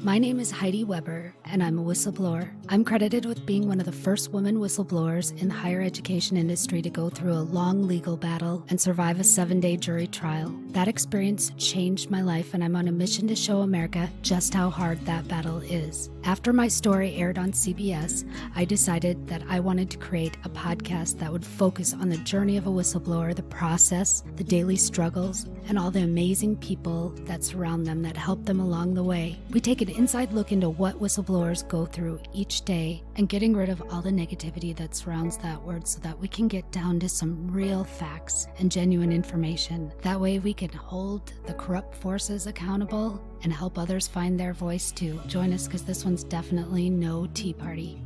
My name is Heidi Weber, and I'm a whistleblower. I'm credited with being one of the first women whistleblowers in the higher education industry to go through a long legal battle and survive a 7-day jury trial. That experience changed my life, and I'm on a mission to show America just how hard that battle is. After my story aired on CBS, I decided that I wanted to create a podcast that would focus on the journey of a whistleblower, the process, the daily struggles, and all the amazing people that surround them that help them along the way. We take an inside look into what whistleblowers go through each day and getting rid of all the negativity that surrounds that word so that we can get down to some real facts and genuine information. That way we can hold the corrupt forces accountable and help others find their voice too. Join us because this one's definitely no tea party.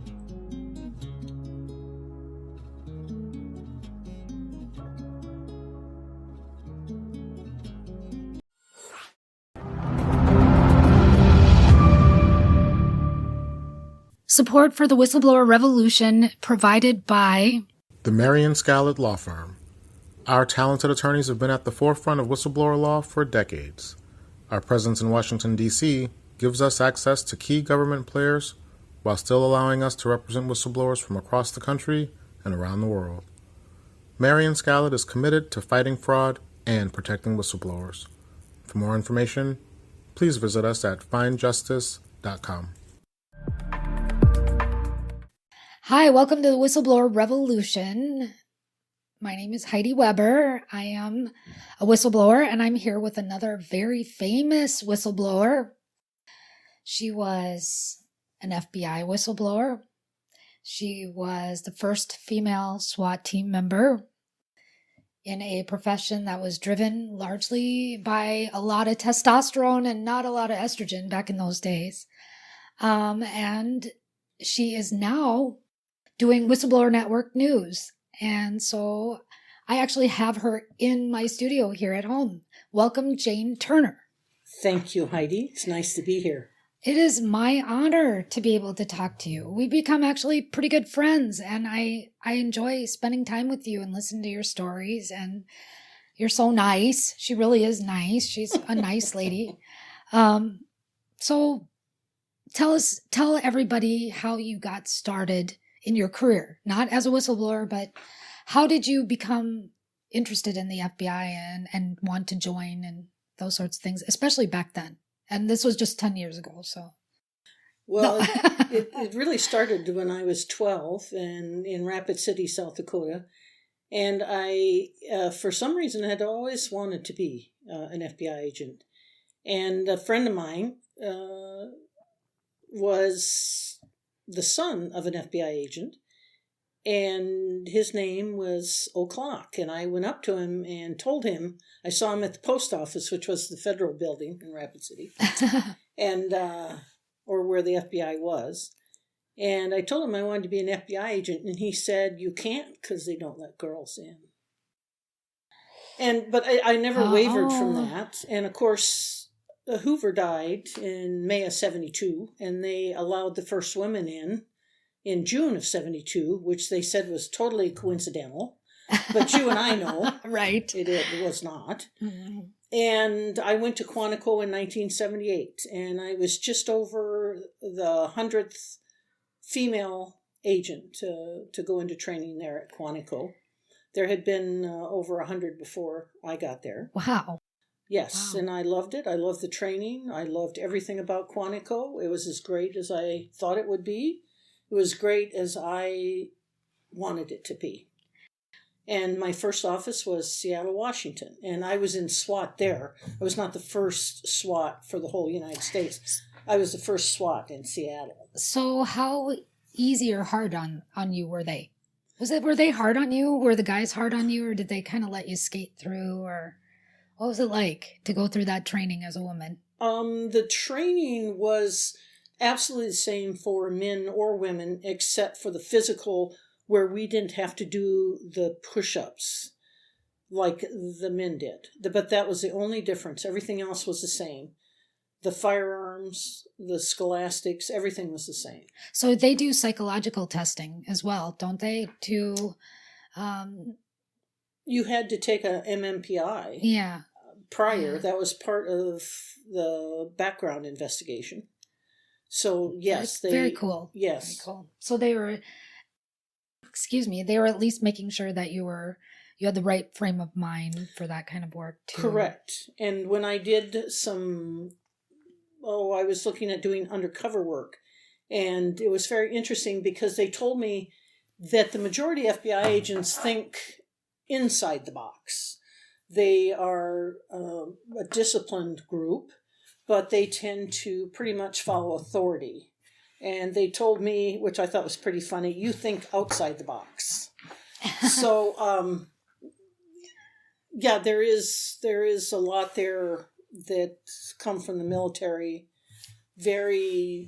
Support for the Whistleblower Revolution provided by the Marion Scallett Law Firm. Our talented attorneys have been at the forefront of whistleblower law for decades. Our presence in Washington, D.C. gives us access to key government players while still allowing us to represent whistleblowers from across the country and around the world. Marion Scallett is committed to fighting fraud and protecting whistleblowers. For more information, please visit us at findjustice.com. Hi, welcome to the Whistleblower Revolution. My name is Heidi Weber. I am a whistleblower, and I'm here with another very famous whistleblower. She was an FBI whistleblower. She was the first female SWAT team member in a profession that was driven largely by a lot of testosterone and not a lot of estrogen back in those days. And she is now doing Whistleblower Network news. And so I actually have her in my studio here at home. Welcome, Jane Turner. Thank you, Heidi. It's nice to be here. It is my honor to be able to talk to you. We've become actually pretty good friends, and I enjoy spending time with you and listening to your stories. And you're so nice. She really is nice. She's a nice lady. So tell everybody how you got started in your career, not as a whistleblower, but how did you become interested in the FBI and want to join and those sorts of things, especially back then? And this was just 10 years ago, so. Well, no. it really started when I was 12 and in Rapid City, South Dakota. And I, for some reason, had always wanted to be an FBI agent. And a friend of mine was the son of an FBI agent, and his name was O'Clock. And I went up to him and told him, I saw him at the post office, which was the federal building in Rapid City, and or where the FBI was. And I told him I wanted to be an FBI agent, and he said, "You can't because they don't let girls in." But I never wavered from that. And of course, Hoover died in May of 72, and they allowed the first women in June of 72, which they said was totally coincidental. But you and I know right. It was not. Mm-hmm. And I went to Quantico in 1978, and I was just over the 100th female agent to go into training there at Quantico. There had been over 100 before I got there. Wow. Yes, wow. And I loved it. I loved the training. I loved everything about Quantico. It was as great as I thought it would be. It was great as I wanted it to be. And my first office was Seattle, Washington. And I was in SWAT there. I was not the first SWAT for the whole United States. I was the first SWAT in Seattle. So how easy or hard on you were they? Were they hard on you? Were the guys hard on you? Or did they kind of let you skate through? Or what was it like to go through that training as a woman? The training was absolutely the same for men or women, except for the physical, where we didn't have to do the push-ups like the men did. But that was the only difference. Everything else was the same. The firearms, the scholastics, everything was the same. So they do psychological testing as well, don't they? You had to take a MMPI. Yeah. Prior. Yeah. That was part of the background investigation. So yes, Very cool. Yes. Very cool. So they were at least making sure that you had the right frame of mind for that kind of work too. Correct. And when I did I was looking at doing undercover work, and it was very interesting because they told me that the majority of FBI agents think inside the box. They are a disciplined group, but they tend to pretty much follow authority. And they told me, which I thought was pretty funny, you think outside the box. So, yeah, there is a lot there that come from the military, very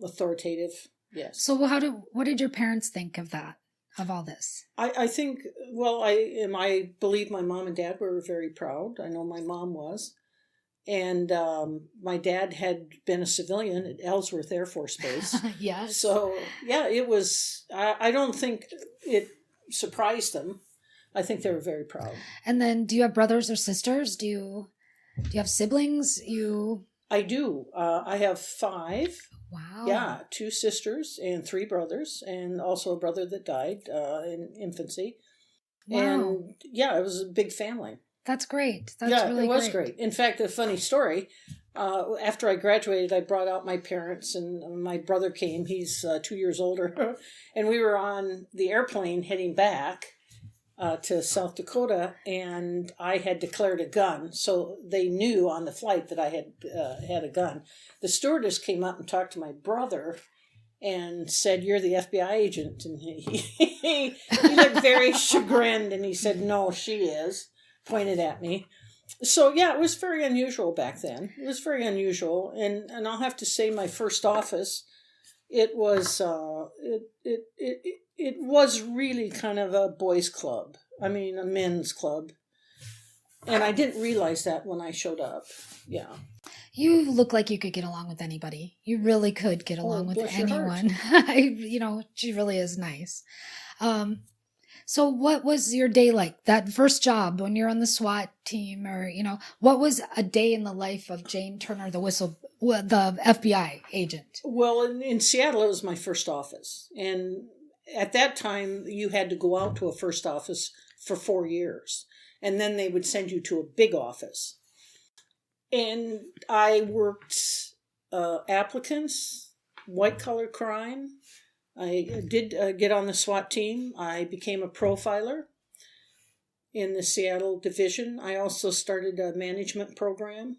authoritative. Yes. So what did your parents think of that, of all this? I think, I believe my mom and dad were very proud. I know my mom was. And my dad had been a civilian at Ellsworth Air Force Base. Yes. So, yeah, it was, I don't think it surprised them. I think they were very proud. And then do you have brothers or sisters? Do you have siblings? I do. I have 5. Wow. Yeah, 2 sisters and 3 brothers, and also a brother that died in infancy. Wow. And yeah, it was a big family. That's great. That's really it was great. In fact, a funny story. After I graduated, I brought out my parents, and my brother came. He's 2 years older, and we were on the airplane heading back to South Dakota, and I had declared a gun, so they knew on the flight that I had a gun. The stewardess came up and talked to my brother and said, "You're the FBI agent," and he looked very chagrined, and he said, "No, she is." Pointed at me. So yeah, it was very unusual back then. It was very unusual, and I'll have to say, my first office, it was it was really kind of a boys' club. I mean, a men's club, and I didn't realize that when I showed up. Yeah. You look like you could get along with anybody. You really could get along with anyone. She really is nice. So what was your day like? That first job when you're on the SWAT team, or, what was a day in the life of Jane Turner, the FBI agent? Well, in Seattle, it was my first office. And at that time, you had to go out to a first office for 4 years. And then they would send you to a big office. And I worked applicants, white-collar crime. I did get on the SWAT team. I became a profiler in the Seattle division. I also started a management program.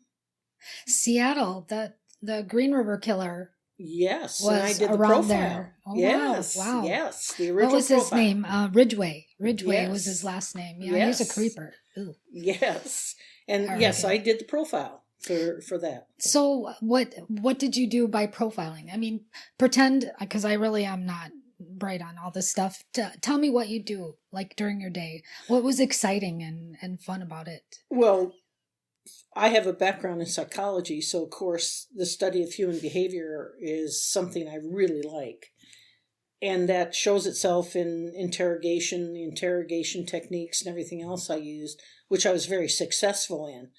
Seattle, the Green River Killer. Yes, was and I did the around profile. There. Oh, yes, wow. Yes, the original. What was his profile. name? Ridgway. Ridgway Yes. was his last name. Yeah, Yes. He's a creeper. Ooh. Yes, and All yes, right. I did the profile for that. So what did you do by profiling? I mean, pretend, because I really am not bright on all this stuff. Tell me what you do, like, during your day. What was exciting and fun about it? Well, I have a background in psychology, so of course the study of human behavior is something I really like. And that shows itself in interrogation, the interrogation techniques and everything else I used, which I was very successful in.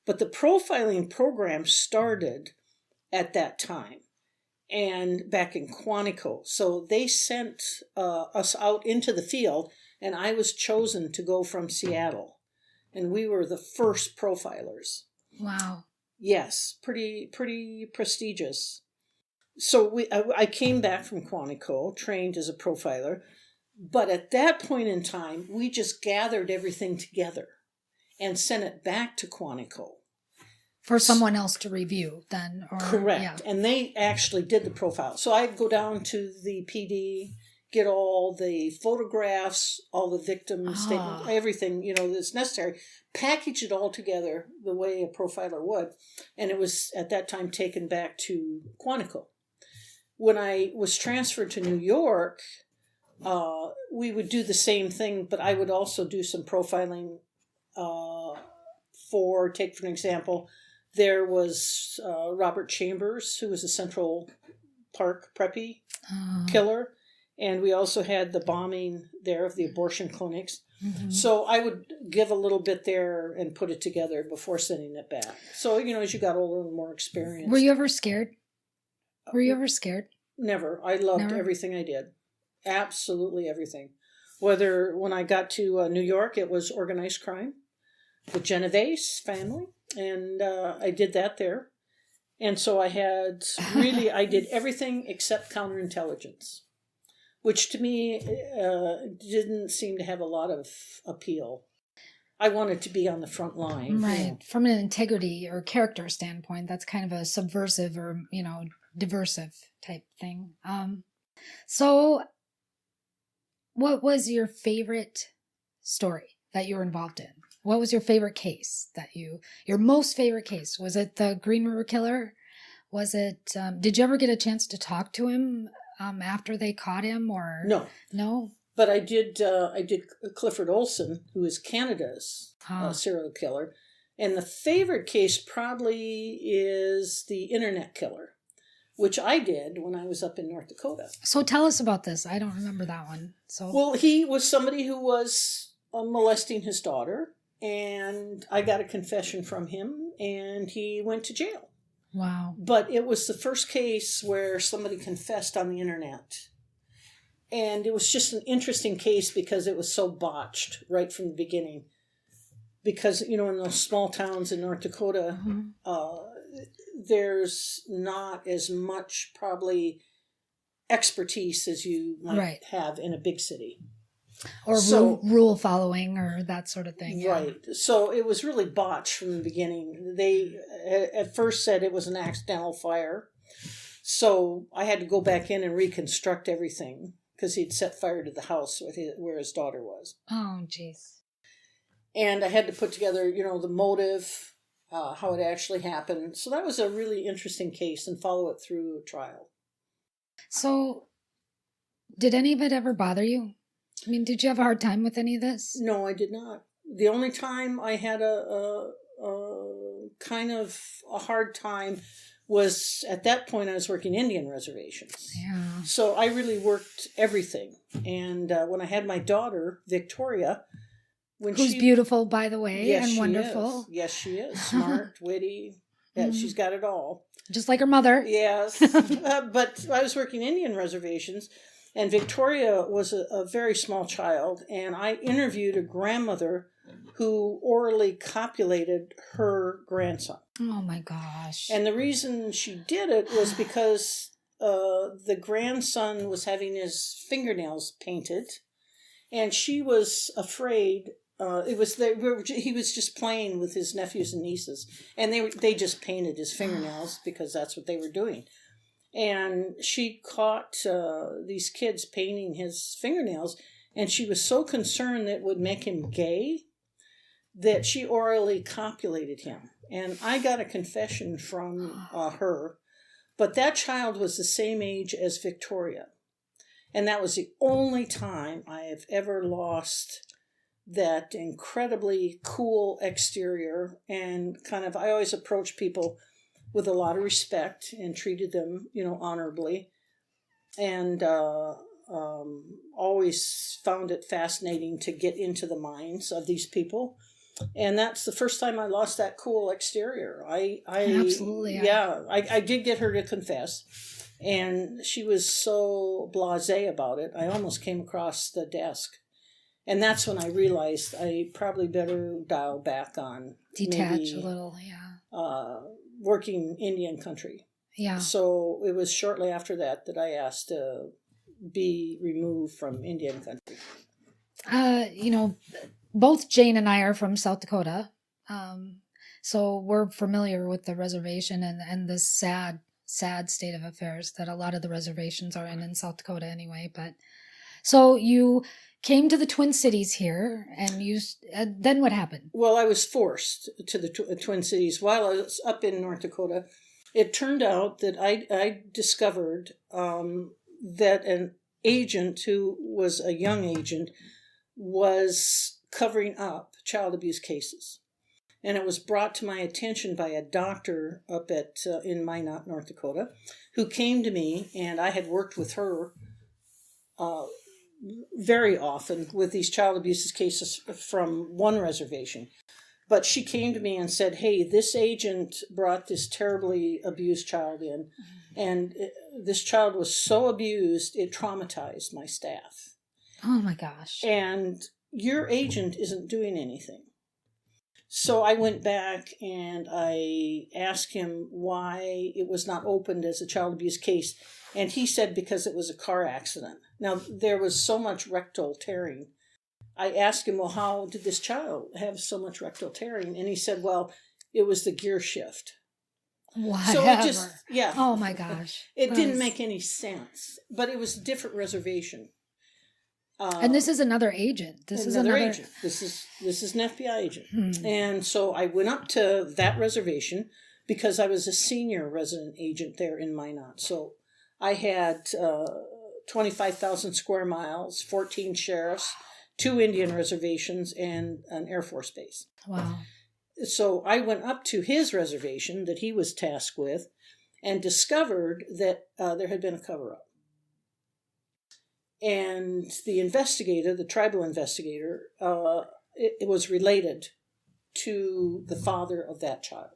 But the profiling program started at that time, and back in Quantico. So they sent us out into the field, and I was chosen to go from Seattle. And we were the first profilers. Wow. Yes, pretty prestigious. So I came back from Quantico, trained as a profiler. But at that point in time, we just gathered everything together and sent it back to Quantico. For someone else to review then? Or, Correct. Yeah. And they actually did the profile. So I'd go down to the PD, get all the photographs, all the victim statements, everything, that's necessary, package it all together the way a profiler would. And it was at that time taken back to Quantico. When I was transferred to New York, we would do the same thing, but I would also do some profiling for an example, there was Robert Chambers, who was a Central Park preppy killer. And we also had the bombing there of the abortion clinics. Mm-hmm. So I would give a little bit there and put it together before sending it back. So, as you got older and more experienced. Were you ever scared? Were you ever scared? Never. I loved Never? everything I did. Absolutely everything. Whether when I got to New York, it was organized crime, the Genovese family, and I did that there. And so I did everything except counterintelligence, which to me didn't seem to have a lot of appeal. I wanted to be on the front line. Right. From an integrity or character standpoint, that's kind of a subversive or, diversive type thing. So what was your favorite story that you were involved in? What was your favorite case your most favorite case? Was it the Green River Killer? Was it, did you ever get a chance to talk to him after they caught him or? No. No? But I did Clifford Olson, who is Canada's serial killer. And the favorite case probably is the Internet Killer, which I did when I was up in North Dakota. So tell us about this. I don't remember that one. Well, he was somebody who was molesting his daughter, and I got a confession from him, and he went to jail. Wow. But it was the first case where somebody confessed on the internet. And it was just an interesting case because it was so botched right from the beginning. Because, in those small towns in North Dakota, there's not as much probably expertise as you might have in a big city. Or rule following or that sort of thing. Right. Yeah. So it was really botched from the beginning. They at first said it was an accidental fire. So I had to go back in and reconstruct everything because he'd set fire to the house where his daughter was. Oh, jeez. And I had to put together, the motive, how it actually happened. So that was a really interesting case and follow it through a trial. So did any of it ever bother you? I mean, did you have a hard time with any of this? No, I did not. The only time I had a kind of a hard time was at that point I was working Indian reservations. Yeah. So I really worked everything. And when I had my daughter, Victoria, who's beautiful, by the way, yes, and wonderful. Is. Yes, she is. Smart, witty. Yeah, she's got it all. Just like her mother. Yes. But I was working Indian reservations, and Victoria was a very small child, and I interviewed a grandmother who orally copulated her grandson. Oh, my gosh. And the reason she did it was because the grandson was having his fingernails painted, and she was afraid. He was just playing with his nephews and nieces, and they just painted his fingernails because that's what they were doing. And she caught these kids painting his fingernails, and she was so concerned that it would make him gay that she orally copulated him. And I got a confession from her, but that child was the same age as Victoria. And that was the only time I have ever lost that incredibly cool exterior. And I always approach people with a lot of respect and treated them, honorably. And always found it fascinating to get into the minds of these people. And that's the first time I lost that cool exterior. Absolutely. I did get her to confess. And she was so blasé about it, I almost came across the desk. And that's when I realized I probably better dial back on detach a little, working Indian country. Yeah. So it was shortly after that I asked to be removed from Indian country. Both Jane and I are from South Dakota. So we're familiar with the reservation and the sad state of affairs that a lot of the reservations are in South Dakota anyway. But so you came to the Twin Cities here, and then what happened? Well, I was forced to the Twin Cities while I was up in North Dakota. It turned out that I discovered that an agent who was a young agent was covering up child abuse cases. And it was brought to my attention by a doctor up in Minot, North Dakota, who came to me, and I had worked with her very often with these child abuse cases from one reservation. But she came to me and said, hey, this agent brought this terribly abused child in, And this child was so abused, it traumatized my staff. Oh my gosh. And your agent isn't doing anything. So I went back and I asked him why it was not opened as a child abuse case. And he said because it was a car accident. Now, there was so much rectal tearing. I asked him, well, how did this child have so much rectal tearing? And he said, well, it was the gear shift. Whatever. So it just, yeah. Oh my gosh. It didn't make any sense. But it was a different reservation. And this is another agent. This is another agent. This is an FBI agent. And so I went up to that reservation because I was a senior resident agent there in Minot. So I had 25,000 square miles, 14 sheriffs, 2 Indian reservations, and an Air Force base. Wow. So I went up to his reservation that he was tasked with and discovered that there had been a cover-up. And the investigator, the tribal investigator, it was related to the father of that child.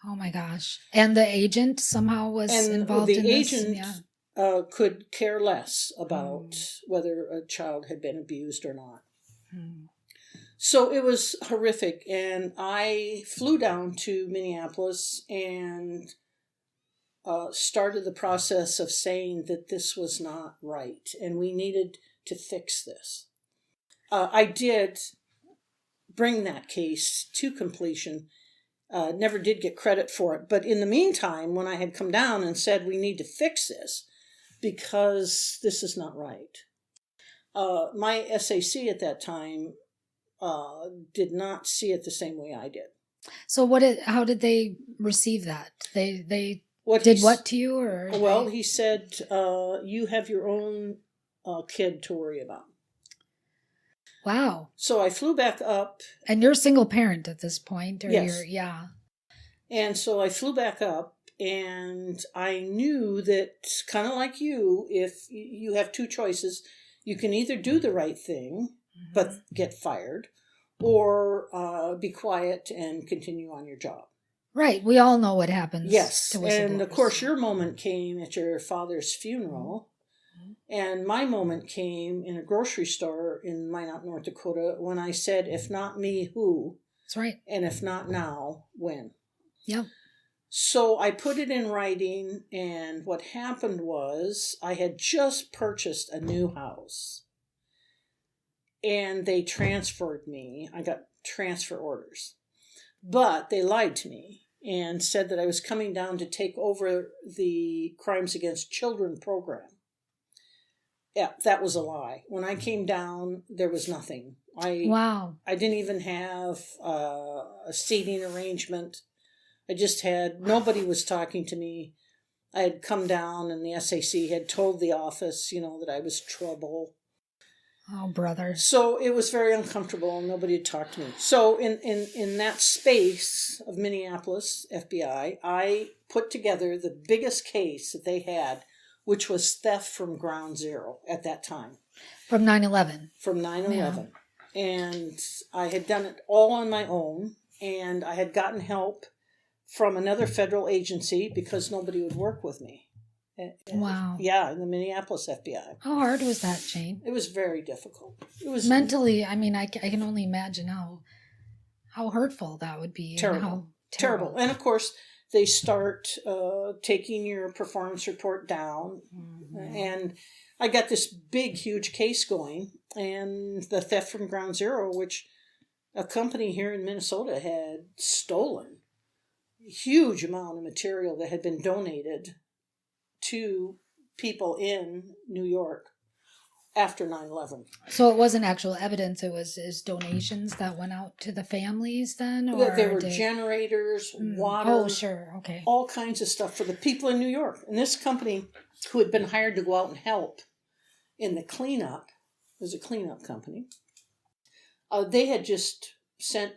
Oh my gosh. And the agent somehow was involved in this? And the agent could care less about whether a child had been abused or not. So it was horrific. And I flew down to Minneapolis and started the process of saying that this was not right and we needed to fix this. I did bring that case to completion, never did get credit for it. But in the meantime, when I had come down and said we need to fix this because this is not right, my SAC at that time did not see it the same way I did. So how did they receive that? They what to you? Or well, he said, you have your own kid to worry about. Wow. So I flew back up. And you're a single parent at this point? Or yes. Yeah. And so I flew back up, and I knew that, kind of like you, if you have 2 choices, you can either do the right thing, but get fired, or be quiet and continue on your job. Right. We all know what happens. Yes. To And of course, your moment came at your father's funeral. And my moment came in a grocery store in Minot, North Dakota, when I said, if not me, who? That's right. And if not now, when? Yeah. So I put it in writing, and what happened was I had just purchased a new house. And they transferred me. I got transfer orders. But they lied to me and said that I was coming down to take over the Crimes Against Children program. Yeah, that was a lie. When I came down, there was nothing. Wow. I didn't even have a seating arrangement. I just had, nobody was talking to me. I had come down and the SAC had told the office, that I was trouble. Oh, brother. So it was very uncomfortable and nobody had talked to me. So in that space of Minneapolis, FBI, I put together the biggest case that they had, which was theft from ground zero at that time. From 9/11. From 9/11. Yeah. And I had done it all on my own, and I had gotten help from another federal agency because nobody would work with me. Wow. Yeah, in the Minneapolis FBI. How hard was that, Jane? It was very difficult. It was mentally. I mean, I can only imagine how hurtful that would be. Terrible. And how terrible. And of course, they start taking your performance report down, and I got this big, huge case going, and the theft from ground zero, which a company here in Minnesota had stolen, a huge amount of material that had been donated to people in New York after 9/11. So it wasn't actual evidence, it was donations that went out to the families then? Or there were generators, water. Oh, sure, okay. All kinds of stuff for the people in New York. And this company, who had been hired to go out and help in the cleanup, it was a cleanup company, they had just sent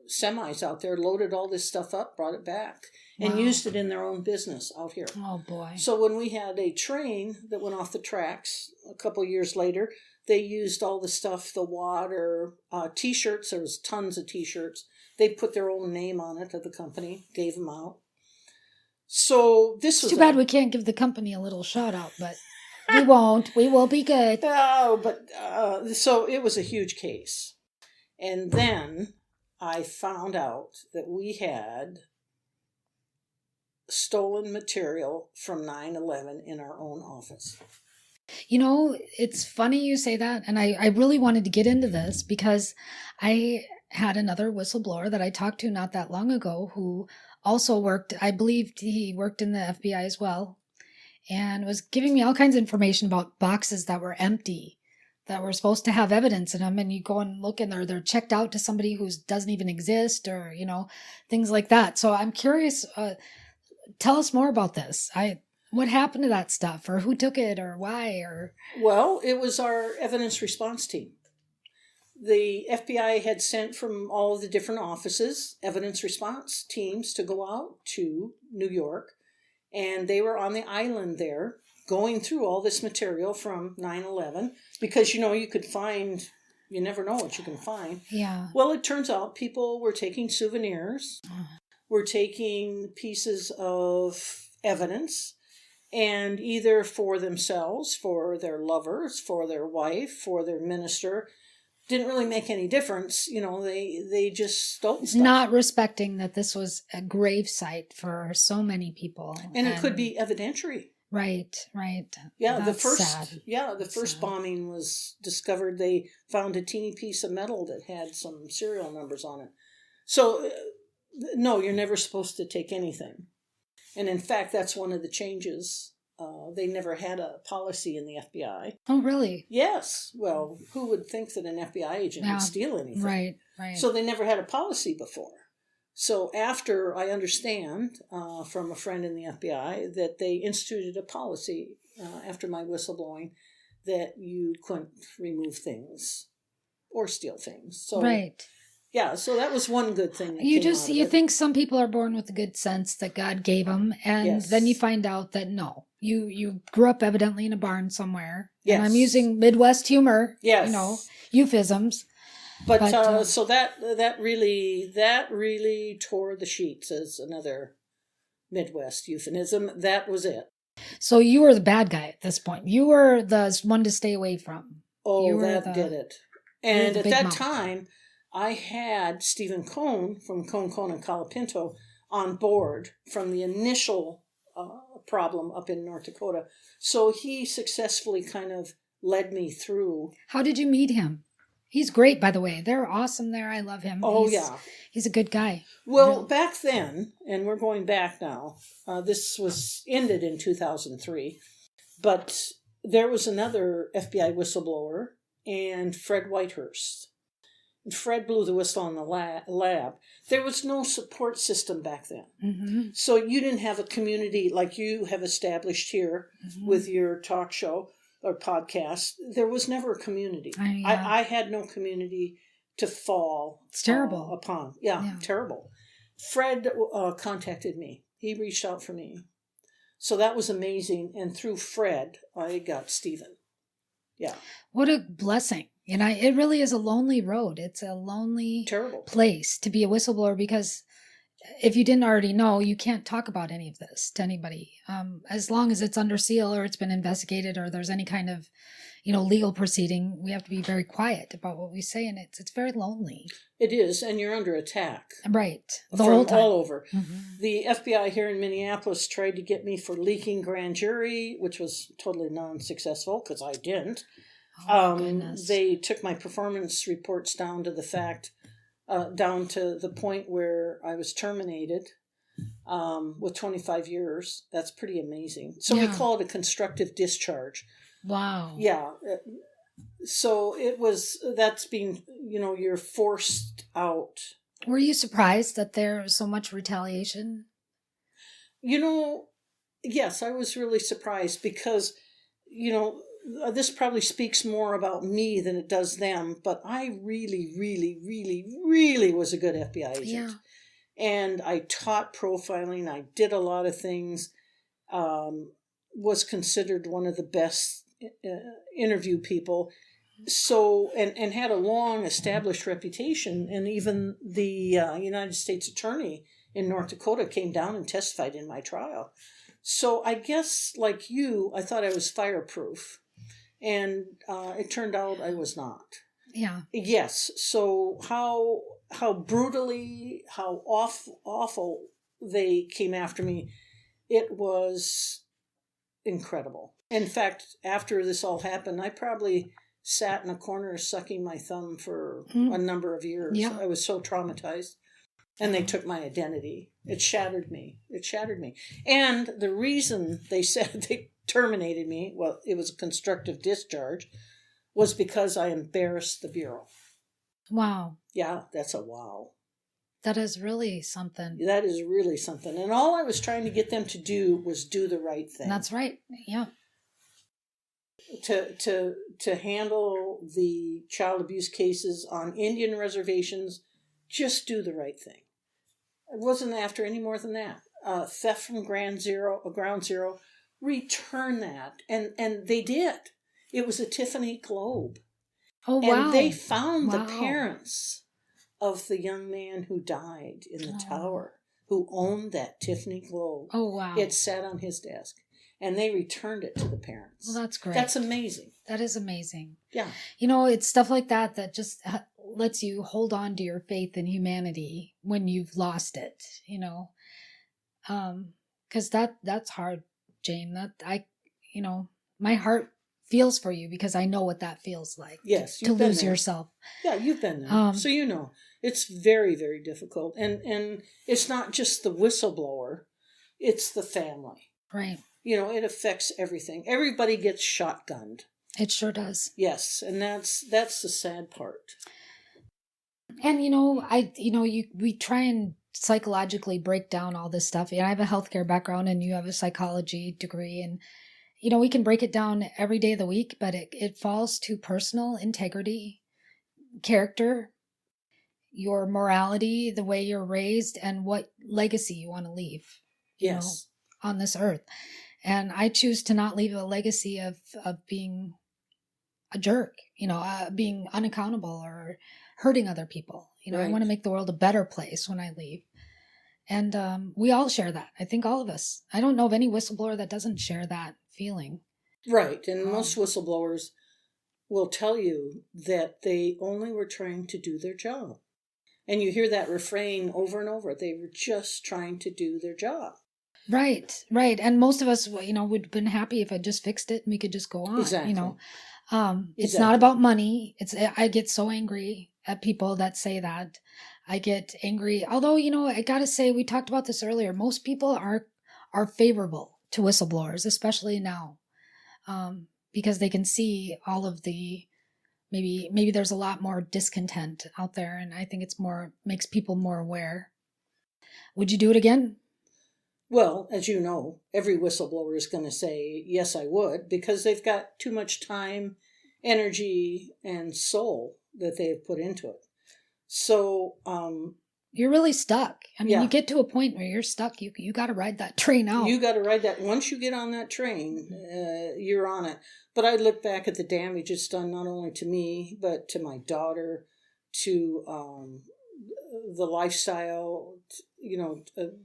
semis out there, loaded all this stuff up, brought it back, and used it in their own business out here. Oh, boy. So when we had a train that went off the tracks a couple years later, they used all the stuff, the water, T-shirts. There was tons of T-shirts. They put their own name on it of the company, gave them out. So this was too bad we can't give the company a little shout out, but we won't. We will be good. So it was a huge case. And then I found out that we had stolen material from 9/11 in our own office. You know, it's funny you say that, and I really wanted to get into this because I had another whistleblower that I talked to not that long ago who also worked, I believe he worked in the FBI as well, and was giving me all kinds of information about boxes that were empty, that were supposed to have evidence in them, and you go and look and they're checked out to somebody who doesn't even exist, or, you know, things like that. So I'm curious, tell us more about this. What happened to that stuff, or who took it, or why, or... Well, it was our evidence response team. The FBI had sent from all of the different offices evidence response teams to go out to New York, and they were on the island there going through all this material from 9/11 because, you know, you never know what you can find. Yeah. Well, it turns out people were taking souvenirs, were taking pieces of evidence, and either for themselves, for their lovers, for their wife, for their minister, didn't really make any difference. You know, they just stole stuff. Not respecting that this was a grave site for so many people. And it could be evidentiary. Right. Yeah, That's sad. the first bombing was discovered. They found a teeny piece of metal that had some serial numbers on it. So, no, you're never supposed to take anything. And in fact, that's one of the changes. They never had a policy in the FBI. Oh, really? Yes. Well, who would think that an FBI agent would steal anything? Right. So they never had a policy before. So after I understand from a friend in the FBI that they instituted a policy after my whistleblowing that you couldn't remove things or steal things. So, right. Yeah, so that was one good thing. You think some people are born with a good sense that God gave them, and then you find out that no, you grew up evidently in a barn somewhere. Yes. And I'm using Midwest humor, yes. You know, euphemisms. But so that really tore the sheets, as another Midwest euphemism. That was it. So you were the bad guy at this point. You were the one to stay away from. Oh, that did it. And at that time, I had Stephen Cohn from Cohn and Colapinto on board from the initial problem up in North Dakota. So he successfully kind of led me through. How did you meet him? He's great, by the way. They're awesome there. I love him. Oh, He's a good guy. Well, really. Back then, and we're going back now, this was ended in 2003, but there was another FBI whistleblower, and Fred Whitehurst. And Fred blew the whistle on the lab. There was no support system back then. Mm-hmm. So you didn't have a community like you have established here with your talk show or podcast. There was never a community. I had no community to fall it's terrible. Upon. Yeah, terrible. Fred contacted me. He reached out for me. So that was amazing. And through Fred, I got Stephen. Yeah. What a blessing. And it really is a lonely road. It's a lonely terrible place to be a whistleblower, because if you didn't already know, you can't talk about any of this to anybody. As long as it's under seal or it's been investigated or there's any kind of, legal proceeding, we have to be very quiet about what we say, and it's very lonely. It is, and you're under attack. Right. The whole time. All over. Mm-hmm. The FBI here in Minneapolis tried to get me for leaking grand jury, which was totally non-successful because I didn't. Oh, goodness. They took my performance reports down to the point where I was terminated with 25 years. That's pretty amazing. So we call it a constructive discharge. Wow. Yeah. So that's being, you're forced out. Were you surprised that there's so much retaliation? Yes, I was really surprised because, this probably speaks more about me than it does them, but I really, really, really, really was a good FBI agent. Yeah. And I taught profiling. I did a lot of things, was considered one of the best interview people. So, and had a long established reputation. And even the United States Attorney in North Dakota came down and testified in my trial. So I guess, like you, I thought I was fireproof. And it turned out I was not. Yeah. Yes. So how brutally, how awful they came after me, it was incredible. In fact, after this all happened, I probably sat in a corner sucking my thumb for a number of years. Yeah. I was so traumatized. And they took my identity. It shattered me. And the reason they said they terminated me, well, it was a constructive discharge, was because I embarrassed the Bureau. Wow. Yeah, that's a wow. That is really something. That is really something. And all I was trying to get them to do was do the right thing. That's right. Yeah. To handle the child abuse cases on Indian reservations, just do the right thing. I wasn't after any more than that. Theft from ground zero, return that. And they did. It was a Tiffany Globe. Oh, wow. And they found the parents of the young man who died in the tower, who owned that Tiffany Globe. Oh, wow. It sat on his desk. And they returned it to the parents. Well, that's great. That's amazing. That is amazing. Yeah. You know, it's stuff like that that just lets you hold on to your faith in humanity when you've lost it, you know. Because that's hard, Jane. My heart feels for you because I know what that feels like. Yes. To lose yourself. Yeah, you've been there. So you know. It's very, very difficult. And it's not just the whistleblower, it's the family. Right. You know, it affects everything. Everybody gets shotgunned. It sure does. Yes, and that's the sad part. And we try and psychologically break down all this stuff. And I have a healthcare background, and you have a psychology degree, and we can break it down every day of the week. But it falls to personal integrity, character, your morality, the way you're raised, and what legacy you want to leave. Yes, on this earth. And I choose to not leave a legacy of being a jerk, being unaccountable or hurting other people. Right. I want to make the world a better place when I leave. And we all share that. I think all of us. I don't know of any whistleblower that doesn't share that feeling. Right. And most whistleblowers will tell you that they only were trying to do their job. And you hear that refrain over and over. They were just trying to do their job. Right. And most of us, would have been happy if I just fixed it and we could just go on. Exactly. It's not about money. I get so angry at people that say that. I get angry. Although, I got to say, we talked about this earlier. Most people are favorable to whistleblowers, especially now, because they can see all of the, maybe there's a lot more discontent out there. And I think makes people more aware. Would you do it again? Well, as you know, every whistleblower is going to say, yes, I would, because they've got too much time, energy, and soul that they have put into it. So, you're really stuck. I mean, yeah. You get to a point where you're stuck. You got to ride that train out. You got to ride that. Once you get on that train, you're on it. But I look back at the damage it's done not only to me, but to my daughter, to the lifestyle,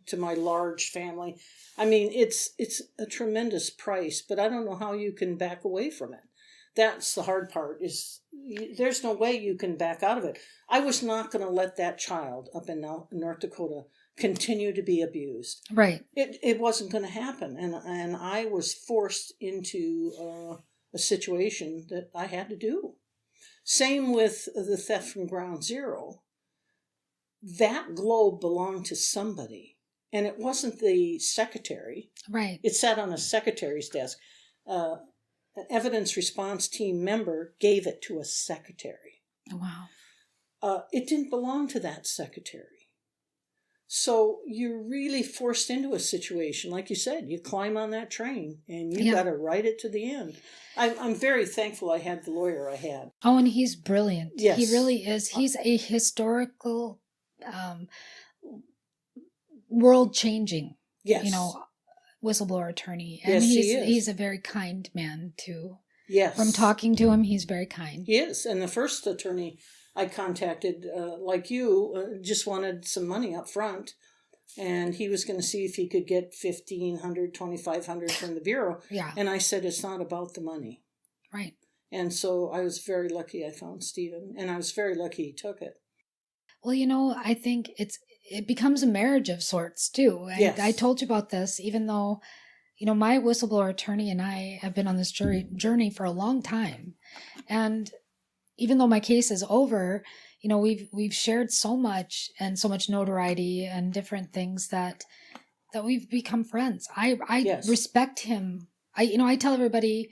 to my large family. I mean, it's a tremendous price, but I don't know how you can back away from it. That's the hard part, is there's no way you can back out of it. I was not going to let that child up in North Dakota continue to be abused. Right. It wasn't going to happen. And I was forced into a situation that I had to do. Same with the theft from ground zero. That globe belonged to somebody, and it wasn't the secretary. Right. It sat on a secretary's desk. An evidence response team member gave it to a secretary. Wow. It didn't belong to that secretary. So you're really forced into a situation. Like you said, you climb on that train, and you got to ride it to the end. I'm very thankful I had the lawyer I had. Oh, and he's brilliant. Yes. He really is. He's a historical, world-changing, yes. whistleblower attorney. And yes, he is. He's a very kind man, too. Yes. From talking to him, he's very kind. He is. And the first attorney I contacted, like you, just wanted some money up front. And he was going to see if he could get $1,500, $2,500 from the Bureau. Yeah. And I said, it's not about the money. Right. And so I was very lucky I found Stephen, and I was very lucky he took it. Well, I think it becomes a marriage of sorts too. Yes. I told you about this, even though, my whistleblower attorney and I have been on this journey for a long time. And even though my case is over, we've shared so much and so much notoriety and different things that we've become friends. I Yes. respect him. I tell everybody,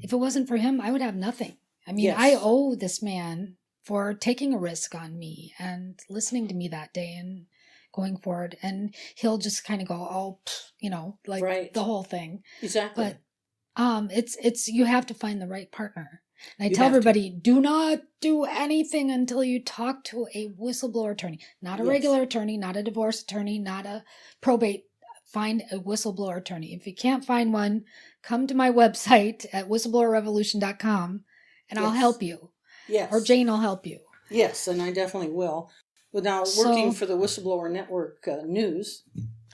if it wasn't for him, I would have nothing. I mean, Yes. I owe this man for taking a risk on me and listening to me that day and going forward. And he'll just kind of go, oh, like Right. the whole thing. Exactly. But it's you have to find the right partner. And I You tell have to. everybody, do not do anything until you talk to a whistleblower attorney, not a Yes. regular attorney, not a divorce attorney, not a probate. Find a whistleblower attorney. If you can't find one, come to my website at whistleblowerrevolution.com and I'll Yes. help you. Yes. Or Jane will help you. Yes, and I definitely will. But now, So- working for the Whistleblower Network News,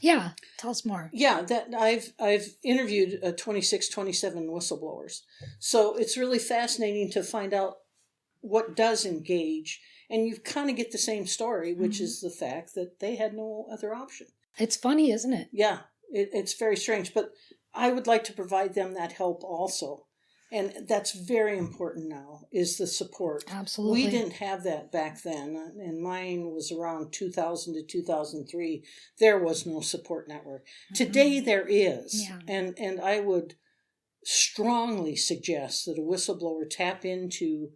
Yeah, tell us more. yeah, that I've interviewed 26, 27 whistleblowers. So it's really fascinating to find out what does engage, and you kind of get the same story, which is the fact that they had no other option. It's funny, isn't it? Yeah, it's very strange, but I would like to provide them that help also. And that's very important now, is the support. Absolutely. We didn't have that back then, and mine was around 2000 to 2003. There was no support network. Today there is, Yeah. and I would strongly suggest that a whistleblower tap into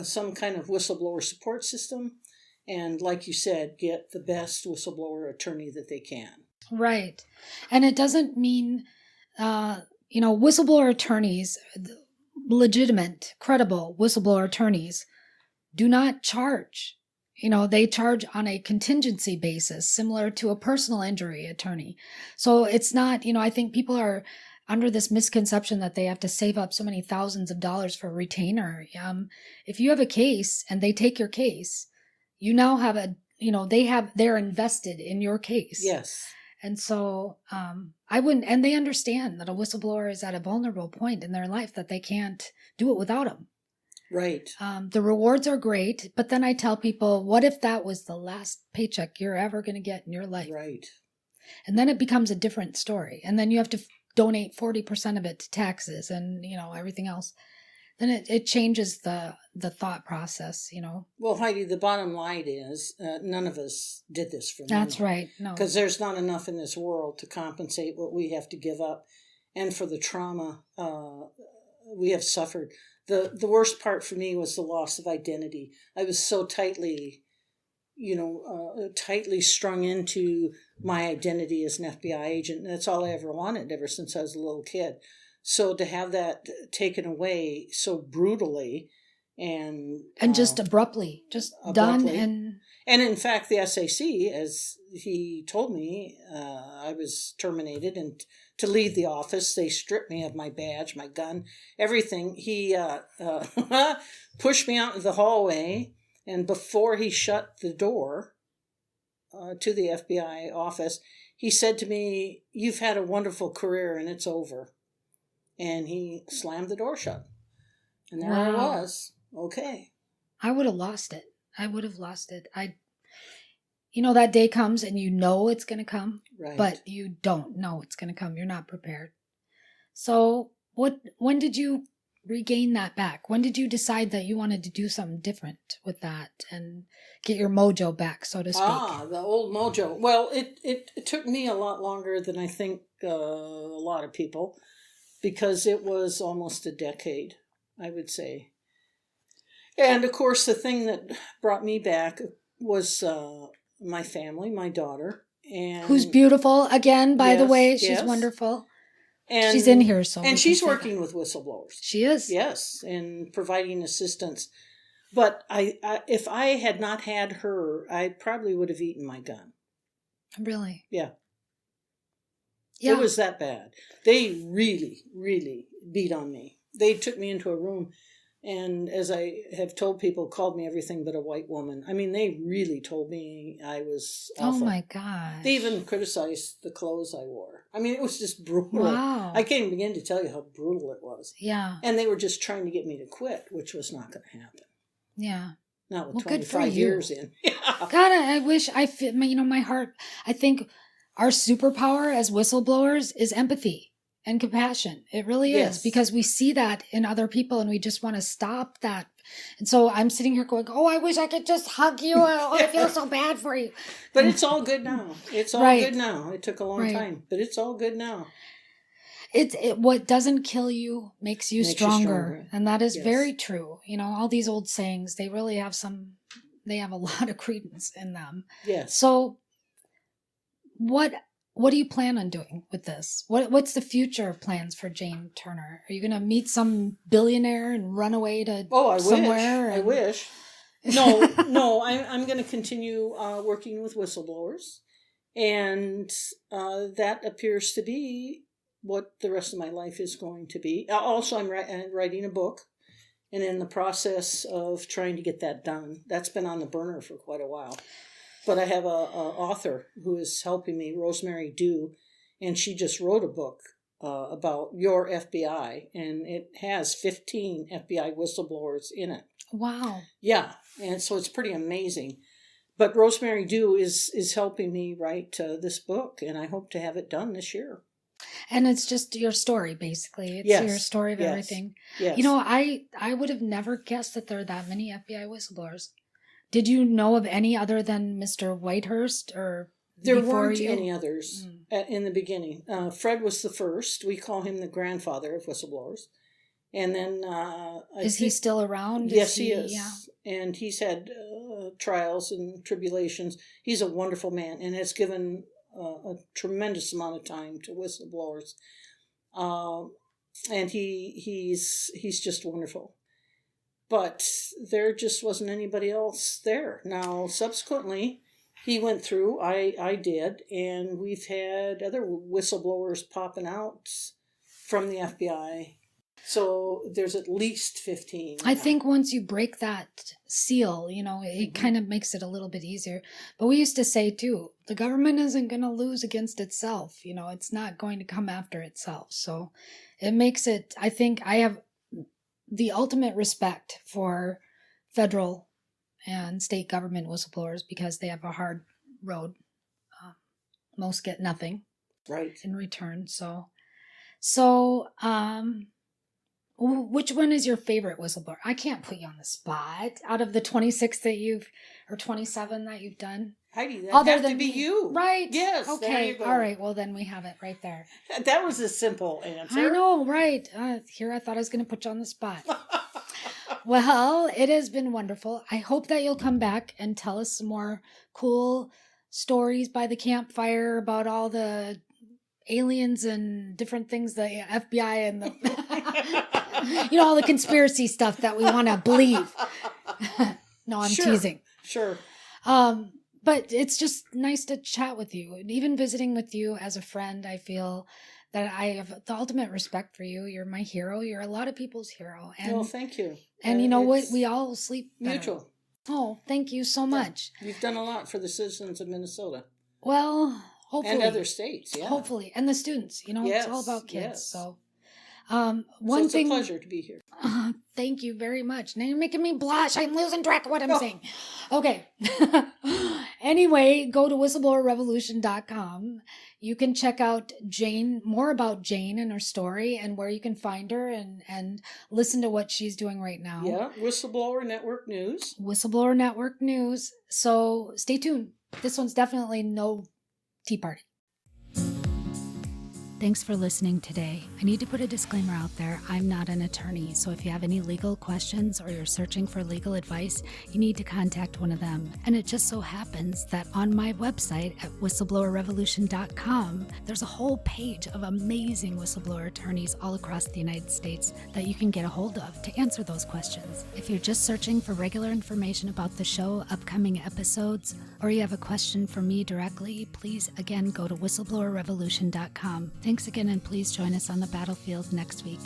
some kind of whistleblower support system, and like you said, get the best whistleblower attorney that they can. Right. And it doesn't mean, whistleblower attorneys, legitimate, credible whistleblower attorneys, do not charge. They charge on a contingency basis, similar to a personal injury attorney. So it's not, I think people are under this misconception that they have to save up so many thousands of dollars for a retainer. If you have a case and they take your case, you now have they're invested in your case. Yes. And so and they understand that a whistleblower is at a vulnerable point in their life that they can't do it without them. Right. The rewards are great, but then I tell people, what if that was the last paycheck you're ever going to get in your life? Right. And then it becomes a different story. And then you have to donate 40% of it to taxes and, everything else. Then it changes the thought process, Well, Heidi, the bottom line is none of us did this for money. That's right. No. Because there's not enough in this world to compensate what we have to give up and for the trauma we have suffered. The worst part for me was the loss of identity. I was so tightly strung into my identity as an FBI agent. And that's all I ever wanted ever since I was a little kid. So to have that taken away so brutally and just abruptly, done. And in fact, the SAC, as he told me, I was terminated, and to leave the office, they stripped me of my badge, my gun, everything. He pushed me out into the hallway, and before he shut the door to the FBI office, he said to me, "You've had a wonderful career, and it's over." And he slammed the door shut. And there I was. Okay. I would have lost it. That day comes and it's going to come, Right. but you don't know it's going to come. You're not prepared. So when did you regain that back? When did you decide that you wanted to do something different with that and get your mojo back, so to speak? The old mojo. Well, it took me a lot longer than I think a lot of people, because it was almost a decade, I would say. And of course, the thing that brought me back was my family, my daughter, and who's beautiful again, by the Yes, way. She's yes. wonderful. And She's in here, so we and can she's say working with whistleblowers. She is. Yes, and providing assistance. But I if I had not had her, I probably would have eaten my gun. Really? Yeah. Yeah. It was that bad. They really, really beat on me. They took me into a room And as I have told people, called me everything but a white woman. I mean, they really told me I was awful. Oh my gosh. They even criticized the clothes I wore. I mean, it was just brutal. Wow. I can't even begin to tell you how brutal it was. Yeah. And they were just trying to get me to quit, which was not going to happen. Yeah. Not with Well, good for 25 you. years in. Yeah. God, I wish I fit, my heart. I think our superpower as whistleblowers is empathy and compassion. It really Yes. is, because we see that in other people and we just want to stop that. And so I'm sitting here going, oh, I wish I could just hug you. Oh, I feel so bad for you. But it's all good now. It's all Right. good now. It took a long Right. time, but it's all good now. What doesn't kill you makes you Makes you stronger. stronger. And that is Yes. very true. All these old sayings, they really have they have a lot of credence in them. Yes. So what do you plan on doing with this? What's the future plans for Jane Turner? Are you going to meet some billionaire and run away to somewhere? I wish. No, I'm going to continue working with whistleblowers. And that appears to be what the rest of my life is going to be. Also, I'm writing a book and in the process of trying to get that done. That's been on the burner for quite a while. But I have a author who is helping me, Rosemary Dew, and she just wrote a book about your FBI, and it has 15 FBI whistleblowers in it. Wow. Yeah, and so it's pretty amazing. But Rosemary Dew is helping me write this book, and I hope to have it done this year. And it's just your story, basically. It's Yes. your story of Yes. everything. Yes. I would have never guessed that there are that many FBI whistleblowers. Did you know of any other than Mr. Whitehurst or There before weren't you? any others in the beginning. Fred was the first. We call him the grandfather of whistleblowers. And then... Is he still around? Yes, he is. Yeah. And he's had trials and tribulations. He's a wonderful man and has given a tremendous amount of time to whistleblowers. And he's just wonderful. But there just wasn't anybody else there. Now, subsequently, he went through, I did, and we've had other whistleblowers popping out from the FBI. So there's at least 15. I think once you break that seal, it kind of makes it a little bit easier. But we used to say, too, the government isn't going to lose against itself. It's not going to come after itself. So it makes it, I think I have the ultimate respect for federal and state government whistleblowers because they have a hard road. Most get nothing right in return. So, which one is your favorite whistleblower? I can't put you on the spot. Out of the 26 or 27 that you've done. Heidi, that has to be you. Right. Yes. Okay. There you go. All right. Well, then we have it right there. That was a simple answer. I know, right. Here I thought I was going to put you on the spot. Well, it has been wonderful. I hope that you'll come back and tell us some more cool stories by the campfire about all the aliens and different things, the FBI and the, all the conspiracy stuff that we want to believe. No, I'm teasing. Sure. But it's just nice to chat with you. And even visiting with you as a friend, I feel that I have the ultimate respect for you. You're my hero. You're a lot of people's hero. And, well, thank you. And you know what? We all sleep better. Mutual. Oh, thank you so much. You've done a lot for the citizens of Minnesota. Well, hopefully. And other states, yeah. Hopefully. And the students. Yes, it's all about kids. yes. So, it's a pleasure to be here. Thank you very much. Now you're making me blush. I'm losing track of what I'm saying. Okay. Anyway, go to whistleblowerrevolution.com. You can check out more about Jane and her story and where you can find her and listen to what she's doing right now. Yeah, Whistleblower Network News. Whistleblower Network News. So stay tuned. This one's definitely no tea party. Thanks for listening today. I need to put a disclaimer out there. I'm not an attorney, so if you have any legal questions or you're searching for legal advice, you need to contact one of them. And it just so happens that on my website at whistleblowerrevolution.com, there's a whole page of amazing whistleblower attorneys all across the United States that you can get a hold of to answer those questions. If you're just searching for regular information about the show, upcoming episodes, or you have a question for me directly, please again go to whistleblowerrevolution.com. Thanks again, and please join us on the battlefield next week.